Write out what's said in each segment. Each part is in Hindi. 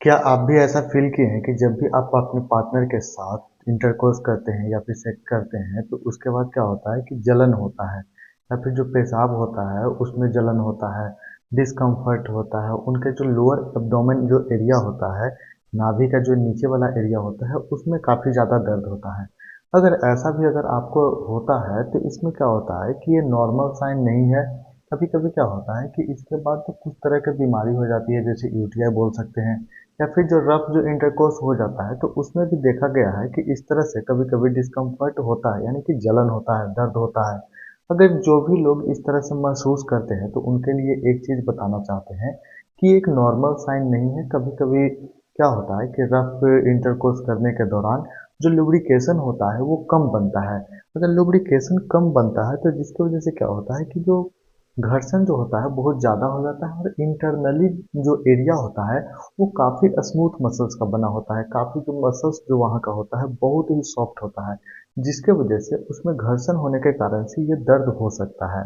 क्या आप भी ऐसा फ़ील किए हैं कि जब भी आप अपने पार्टनर के साथ इंटरकोर्स करते हैं या फिर सेक्स करते हैं, तो उसके बाद क्या होता है कि जलन होता है या फिर जो पेशाब होता है उसमें जलन होता है, डिस्कम्फर्ट होता है, उनके जो लोअर एब्डोमेन जो एरिया होता है, नाभि का जो नीचे वाला एरिया होता है, उसमें काफ़ी ज़्यादा दर्द होता है। अगर आपको होता है, तो इसमें क्या होता है कि ये नॉर्मल साइन नहीं है। कभी-कभी क्या होता है कि इसके बाद तो कुछ तरह की बीमारी हो जाती है, जैसे यूटीआई बोल सकते हैं या फिर जो रफ जो इंटरकोर्स हो जाता है, तो उसमें भी देखा गया है कि इस तरह से कभी-कभी डिस्कम्फर्ट होता है, यानी कि जलन होता है, दर्द होता है। अगर जो भी लोग इस तरह से महसूस करते हैं, तो उनके लिए एक चीज़ बताना चाहते हैं कि एक नॉर्मल साइन नहीं है। कभी-कभी क्या होता है कि रफ इंटरकोर्स करने के दौरान जो लुब्रिकेशन होता है, वो कम बनता है। अगर लुब्रिकेशन कम बनता है, तो जिसकी वजह से क्या होता है कि जो घर्षण जो होता है बहुत ज़्यादा हो जाता है और इंटरनली जो एरिया होता है वो काफ़ी स्मूथ मसल्स का बना होता है, काफ़ी जो मसल्स जो वहाँ का होता है बहुत ही सॉफ्ट होता है, जिसके वजह से उसमें घर्षण होने के कारण से ये दर्द हो सकता है।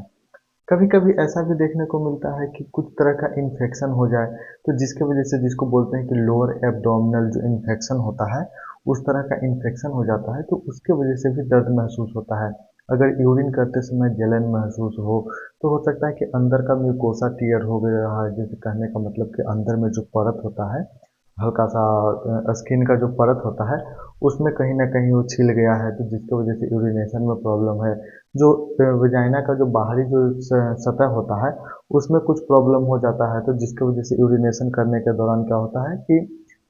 कभी-कभी ऐसा भी देखने को मिलता है कि कुछ तरह का इन्फेक्शन हो जाए, तो जिसकी वजह से जिसको बोलते हैं कि लोअर एब्डोमिनल जो इन्फेक्शन होता है, उस तरह का इन्फेक्शन हो जाता है, तो उसकी वजह से भी दर्द महसूस होता है। अगर यूरिन करते समय जलन महसूस हो, तो हो सकता है कि अंदर का म्यूकोसा टियर हो गया है, जैसे कहने का मतलब कि अंदर में जो परत होता है, हल्का-सा स्किन का जो परत होता है, उसमें कहीं न कहीं वो छिल गया है, तो जिसकी वजह से यूरिनेशन में प्रॉब्लम है। जो वजाइना का जो बाहरी जो सतह होता है, उसमें कुछ प्रॉब्लम हो जाता है, तो जिसकी वजह से यूरिनेशन करने के दौरान क्या होता है कि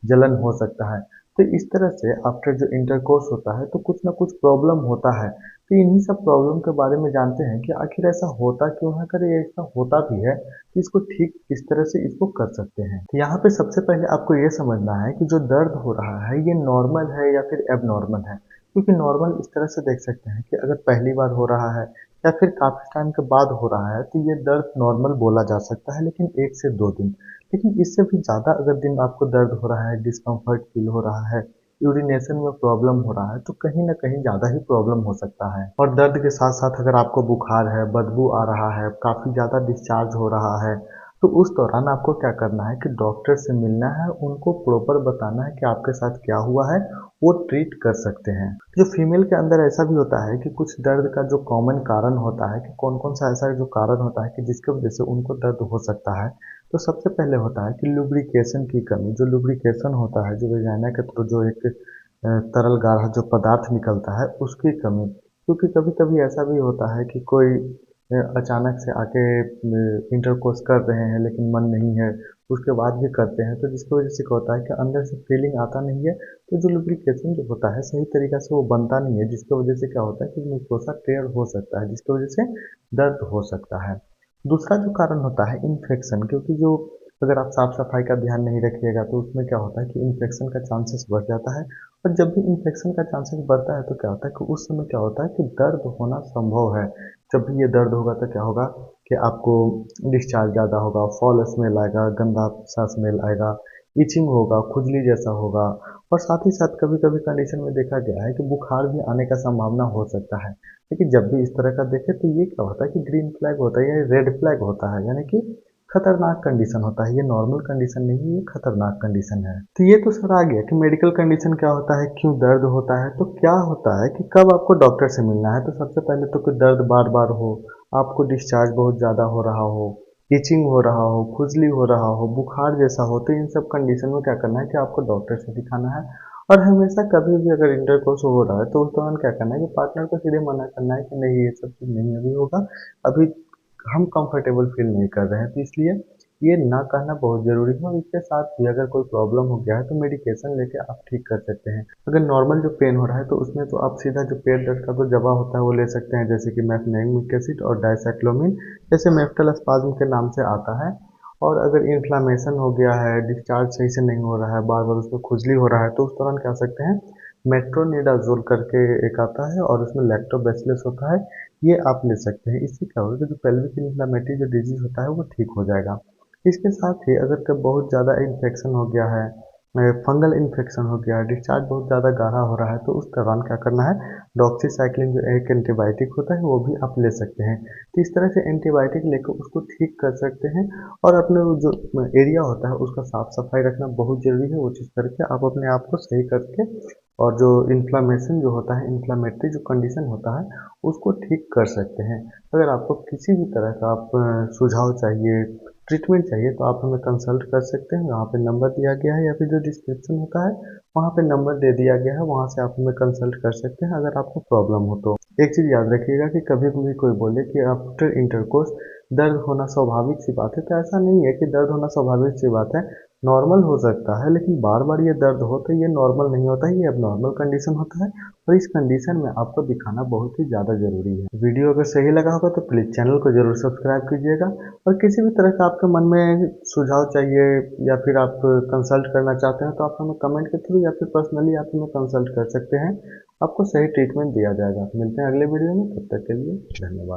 जलन हो सकता है। तो इस तरह से आफ्टर जो इंटरकोर्स होता है, तो कुछ ना कुछ प्रॉब्लम होता है। तो इन्हीं सब प्रॉब्लम के बारे में जानते हैं कि आखिर ऐसा होता क्यों है? अगर ये ऐसा होता भी है, तो इसको ठीक किस तरह से इसको कर सकते हैं? तो यहाँ पे सबसे पहले आपको ये समझना है कि जो दर्द हो रहा है, ये नॉर्मल है या फिर एबनॉर्मल है। क्योंकि नॉर्मल इस तरह से देख सकते हैं कि अगर पहली बार हो रहा है या फिर काफ़ी टाइम के बाद हो रहा है, तो ये दर्द नॉर्मल बोला जा सकता है, लेकिन 1 से 2 दिन। लेकिन इससे भी ज़्यादा अगर दिन आपको दर्द हो रहा है, डिस्कम्फर्ट फ़ील हो रहा है, यूरिनेशन में प्रॉब्लम हो रहा है, तो कहीं न कहीं ज़्यादा ही प्रॉब्लम हो सकता है। और दर्द के साथ-साथ अगर आपको बुखार है, बदबू आ रहा है, काफ़ी ज़्यादा डिस्चार्ज हो रहा है, तो उस दौरान आपको क्या करना है कि डॉक्टर से मिलना है, उनको प्रॉपर बताना है कि आपके साथ क्या हुआ है, वो ट्रीट कर सकते हैं। जो फीमेल के अंदर ऐसा भी होता है कि कुछ दर्द का जो कॉमन कारण होता है कि कौन-कौन सा ऐसा जो कारण होता है कि जिसकी वजह से उनको दर्द हो सकता है। तो सबसे पहले होता है कि लुब्रिकेशन की कमी, जो लुब्रिकेशन होता है, जो वेजाइना के थ्रू जो एक तरल गाढ़ा जो पदार्थ निकलता है, उसकी कमी। क्योंकि कभी-कभी ऐसा भी होता है कि कोई अचानक से आके इंटरकोर्स कर रहे हैं लेकिन मन नहीं है, उसके बाद भी करते हैं, तो जिसकी वजह से क्या होता है कि अंदर से फीलिंग आता नहीं है, तो जो लुब्रिकेशन जो होता है सही तरीक़ा से वो बनता नहीं है, जिसकी वजह से क्या होता है कि म्यूकोसा टेयर हो सकता है, जिसकी वजह से दर्द हो सकता है। दूसरा जो कारण होता है इन्फेक्शन, क्योंकि जो अगर आप साफ-सफाई का ध्यान नहीं रखिएगा तो उसमें क्या होता है कि इन्फेक्शन का चांसेस बढ़ जाता है और जब भी इन्फेक्शन का चांसेस बढ़ता है तो क्या होता है कि उस समय क्या होता है कि दर्द होना संभव है। जब भी ये दर्द होगा तो क्या होगा कि आपको डिस्चार्ज ज़्यादा होगा, फॉल स्मेल आएगा, गंदा सा स्मेल आएगा, इचिंग होगा, खुजली जैसा होगा और साथ ही साथ कभी-कभी कंडीशन में देखा गया है कि बुखार भी आने का संभावना हो सकता है। लेकिन जब भी इस तरह का देखें तो ये क्या होता है कि ग्रीन फ्लैग होता है या रेड फ्लैग होता है, यानी कि खतरनाक कंडीशन होता है। ये नॉर्मल कंडीशन नहीं है, ये खतरनाक कंडीशन है। तो ये तो सर आ गया कि मेडिकल कंडीशन क्या होता है, क्यों दर्द होता है। तो क्या होता है कि कब आपको डॉक्टर से मिलना है, तो सबसे पहले तो कोई दर्द बार-बार हो, आपको डिस्चार्ज बहुत ज़्यादा हो रहा हो, इचिंग हो रहा हो, खुजली हो रहा हो, बुखार जैसा हो, तो इन सब कंडीशन में क्या करना है कि आपको डॉक्टर से दिखाना है। और हमेशा कभी भी अगर इंटरकोर्स हो रहा है तो उस दौरान क्या करना है कि पार्टनर को सीधे मना करना है कि नहीं, ये सब चीज़ नहीं अभी होगा, अभी हम कंफर्टेबल फील नहीं कर रहे हैं, तो इसलिए ये ना कहना बहुत ज़रूरी है। और इसके साथ ही अगर कोई प्रॉब्लम हो गया है तो मेडिकेशन लेके आप ठीक कर सकते हैं। अगर नॉर्मल जो पेन हो रहा है तो उसमें तो आप सीधा जो पेट दर्द का जो दवा होता है वो ले सकते हैं, जैसे कि मेफेनेमिक एसिड और डायसाइक्लोमिन, जैसे मेफ्टल स्पाज्म के नाम से आता है। और अगर इन्फ्लेमेशन हो गया है, डिस्चार्ज सही से नहीं हो रहा है, बार बार उसमें खुजली हो रहा है, तो उस दौरान क्या सकते हैं, मेट्रोनिडाजोल करके एक आता है और उसमें लैक्टोबैसिलस होता है, ये आप ले सकते हैं। इससे क्या होगा कि जो पेल्विक इन्फ्लेमेटरी जो डिजीज़ होता है वो ठीक हो जाएगा। इसके साथ ही अगर कब बहुत ज़्यादा इन्फेक्शन हो गया है फंगल इन्फेक्शन हो गया, डिस्चार्ज बहुत ज़्यादा गाढ़ा हो रहा है, तो उस दौरान क्या करना है, डॉक्सीसाइक्लिन जो एक एंटीबायोटिक होता है वो भी आप ले सकते हैं। तो इस तरह से एंटीबायोटिक लेकर उसको ठीक कर सकते हैं। और अपने वो जो एरिया होता है उसका साफ सफाई रखना बहुत ज़रूरी है। वो चीज़ करके आप अपने आप को सही करके और जो इन्फ्लामेशन जो होता है, इन्फ्लामेटरी जो कंडीशन होता है उसको ठीक कर सकते हैं। अगर आपको किसी भी तरह का आप सुझाव चाहिए, ट्रीटमेंट चाहिए, तो आप हमें कंसल्ट कर सकते हैं। यहाँ पे नंबर दिया गया है या फिर जो डिस्क्रिप्शन होता है वहाँ पे नंबर दे दिया गया है, वहाँ से आप हमें कंसल्ट कर सकते हैं अगर आपको प्रॉब्लम हो तो। एक चीज़ याद रखिएगा कि कभी भी कोई बोले कि आफ्टर इंटरकोर्स दर्द होना स्वाभाविक सी बात है, तो ऐसा नहीं है कि दर्द होना स्वाभाविक सी बात है। नॉर्मल हो सकता है, लेकिन बार बार ये दर्द हो तो ये नॉर्मल नहीं होता है, ये अब कंडीशन होता है। और इस कंडीशन में आपको दिखाना बहुत ही ज़्यादा ज़रूरी है। वीडियो अगर सही लगा होगा तो प्लीज़ चैनल को ज़रूर सब्सक्राइब कीजिएगा। और किसी भी तरह का आपके मन में सुझाव चाहिए या फिर आप कंसल्ट करना चाहते हैं तो आप हमें कमेंट के थ्रू या फिर पर्सनली आप हमें कंसल्ट कर सकते हैं। आपको सही ट्रीटमेंट दिया जाएगा। मिलते हैं अगले वीडियो में, तब तक के लिए धन्यवाद।